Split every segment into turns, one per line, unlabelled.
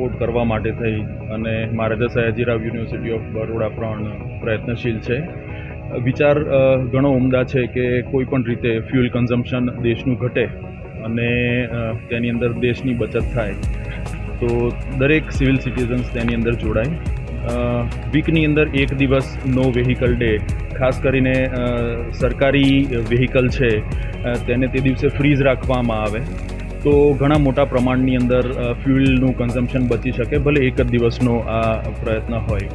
Support કરવા માટે થઈ અને મહારાજા સયાજીરાવ યુનિવર્સિટી ઓફ બરોડા પણ પ્રયત્નશીલ છે. વિચાર ઘણો ઉમદા છે કે કોઈ પણ રીતે ફ્યુઅલ કન્ઝમ્પશન દેશનું ઘટે અને તેની અંદર દેશની બચત થાય. તો દરેક સિવિલ સિટીઝન્સ તેની અંદર જોડાય. વીકની અંદર એક દિવસ નો વેહિકલ ડે, ખાસ કરીને સરકારી વેહિકલ છે તેને તે દિવસે ફ્રીઝ રાખવામાં આવે તો ઘણા મોટા પ્રમાણની અંદર ફ્યુઅલનું કન્ઝમ્પશન બચી શકે, ભલે એક જ દિવસનો આ પ્રયત્ન હોય.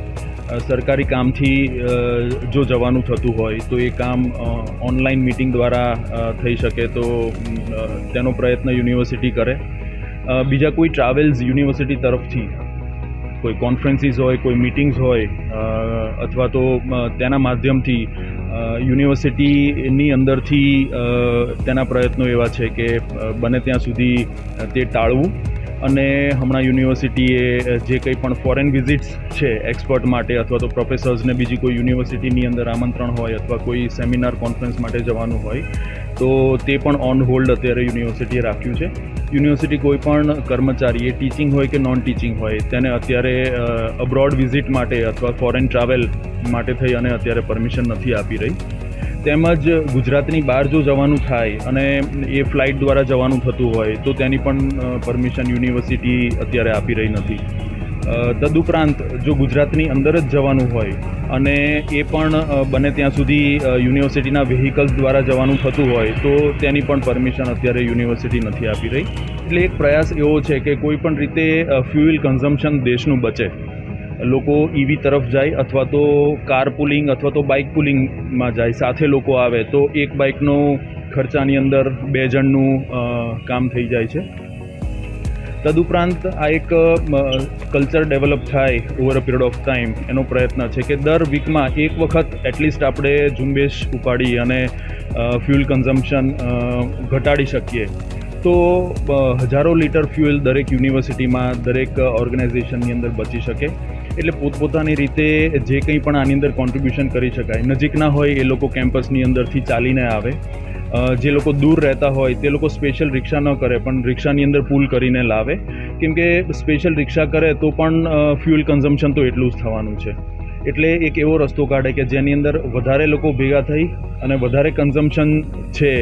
સરકારી કામથી જો જવાનું થતું હોય તો એ કામ ઓનલાઈન મિટિંગ દ્વારા થઈ શકે તો તેનો પ્રયત્ન યુનિવર્સિટી કરે. બીજા કોઈ ટ્રાવેલ્સ યુનિવર્સિટી તરફથી કોઈ કોન્ફરન્સીસ હોય, કોઈ મિટિંગ્સ હોય અથવા તો તેના માધ્યમથી યુનિવર્સિટીની અંદરથી તેના પ્રયત્નો એવા છે કે બને ત્યાં સુધી તે ટાળવું. અને હમણાં યુનિવર્સિટીએ જે કંઈ પણ ફોરેન વિઝિટ્સ છે એક્સપર્ટ માટે અથવા તો પ્રોફેસર્સને બીજી કોઈ યુનિવર્સિટીની અંદર આમંત્રણ હોય અથવા કોઈ સેમિનાર કોન્ફરન્સ માટે જવાનું હોય તો તે પણ ઓન હોલ્ડ અત્યારે યુનિવર્સિટીએ રાખ્યું છે. યુનિવર્સિટી કોઈ પણ કર્મચારી, એ ટીચિંગ હોય કે નોન ટીચિંગ હોય, તેને અત્યારે અબ્રોડ વિઝિટ માટે અથવા ફોરેન ટ્રાવેલ માટે થઈ અને અત્યારે પરમિશન નથી આપી રહી. તેમજ ગુજરાતની બહાર જો જવાનું થાય અને એ ફ્લાઇટ દ્વારા જવાનું થતું હોય તો તેની પણ પરમિશન યુનિવર્સિટી અત્યારે આપી રહી નથી. તદુપરાંત જો ગુજરાતની અંદર જ જવાનું હોય અને એ પણ બને ત્યાં સુધી યુનિવર્સિટીના વ્હીકલ્સ દ્વારા જવાનું થતું હોય તો તેની પણ પરમિશન અત્યારે યુનિવર્સિટી નથી આપી રહી. એટલે એક પ્રયાસ એવો છે કે કોઈ પણ રીતે ફ્યુઅલ કન્ઝમ્પશન દેશનું બચે, લોકો ઈવી તરફ જાય અથવા તો કાર પુલિંગ અથવા તો બાઇક પુલિંગમાં જાય, સાથે લોકો આવે તો એક બાઇકનો ખર્ચાની અંદર 2 જણનું કામ થઈ જાય છે. તદુપરાંત આ એક કલ્ચર ડેવલપ થાય over a period of time એનો પ્રયત્ન છે કે દર વીકમાં એક વખત એટલીસ્ટ આપણે ઝુંબેશ ઉપાડી અને ફ્યુઅલ કન્ઝમ્પશન ઘટાડી શકીએ તો હજારો લીટર ફ્યુઅલ દરેક યુનિવર્સિટીમાં, દરેક ઓર્ગેનાઇઝેશનની અંદર બચી શકે. એટલે પોતપોતાની રીતે જે કંઈ પણ આની અંદર કોન્ટ્રીબ્યુશન કરી શકાય. નજીકના હોય એ લોકો કેમ્પસની અંદરથી ચાલીને આવે, જે લોકો દૂર રહેતા હોય તે લોકો સ્પેશિયલ રિક્ષા ન કરે પણ રિક્ષાની અંદર પુલ કરીને લાવે, કેમ કે સ્પેશિયલ રિક્ષા કરે તો પણ ફ્યુઅલ કન્ઝમ્પશન તો એટલું જ થવાનું છે. એટલે એક એવો રસ્તો કાઢે કે જેની અંદર વધારે લોકો ભેગા થઈ અને વધારે કન્ઝમ્પશન છે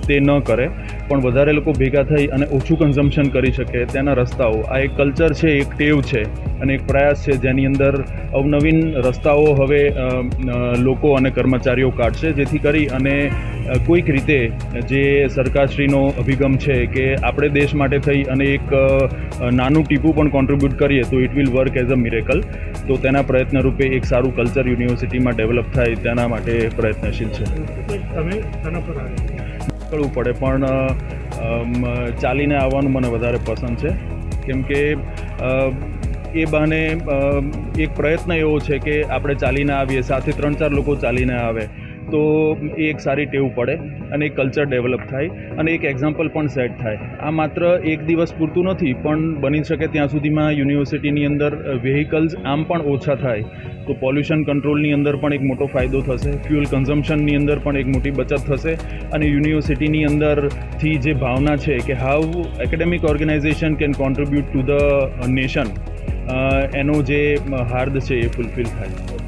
તે ન કરે પણ વધારે લોકો ભેગા થઈ અને ઓછું કન્ઝમ્પશન કરી શકે તેના રસ્તાઓ. આ એક કલ્ચર છે, એક ટેવ છે અને એક પ્રયાસ છે જેની અંદર અવનવીન રસ્તાઓ હવે લોકો અને કર્મચારીઓ કાઢશે, જેથી કરી અને કોઈક રીતે જે સરકારશ્રીનો અભિગમ છે કે આપણે દેશ માટે થઈ અને એક નાનું ટીપું પણ કોન્ટ્રીબ્યુટ કરીએ તો it will work as a miracle. તો તેના પ્રયત્ન રૂપે એક સારું કલ્ચર યુનિવર્સિટીમાં ડેવલપ થાય તેના માટે પ્રયત્નશીલ છે. નીકળવું પડે પણ ચાલીને આવવાનું મને વધારે પસંદ છે, કેમ કે એ બહાને એક પ્રયત્ન એવો છે કે આપણે ચાલીને આવીએ, સાથે 3-4 લોકો ચાલીને આવે તો એ એક સારી ટેવ પડે અને એક કલ્ચર ડેવલપ થાય અને એક એક્ઝામ્પલ પણ સેટ થાય. આ માત્ર એક દિવસ પૂરતું નથી પણ બની શકે ત્યાં સુધીમાં યુનિવર્સિટીની અંદર વેહિકલ્સ આમ પણ ઓછા થાય તો પોલ્યુશન કંટ્રોલની અંદર પણ એક મોટો ફાયદો થશે, ફ્યુઅલ કન્ઝમ્પશનની અંદર પણ એક મોટી બચત થશે અને યુનિવર્સિટીની અંદરથી જે ભાવના છે કે how academic organisation can contribute to the nation, એનો જે હાર્દ છે એ ફૂલફિલ થાય.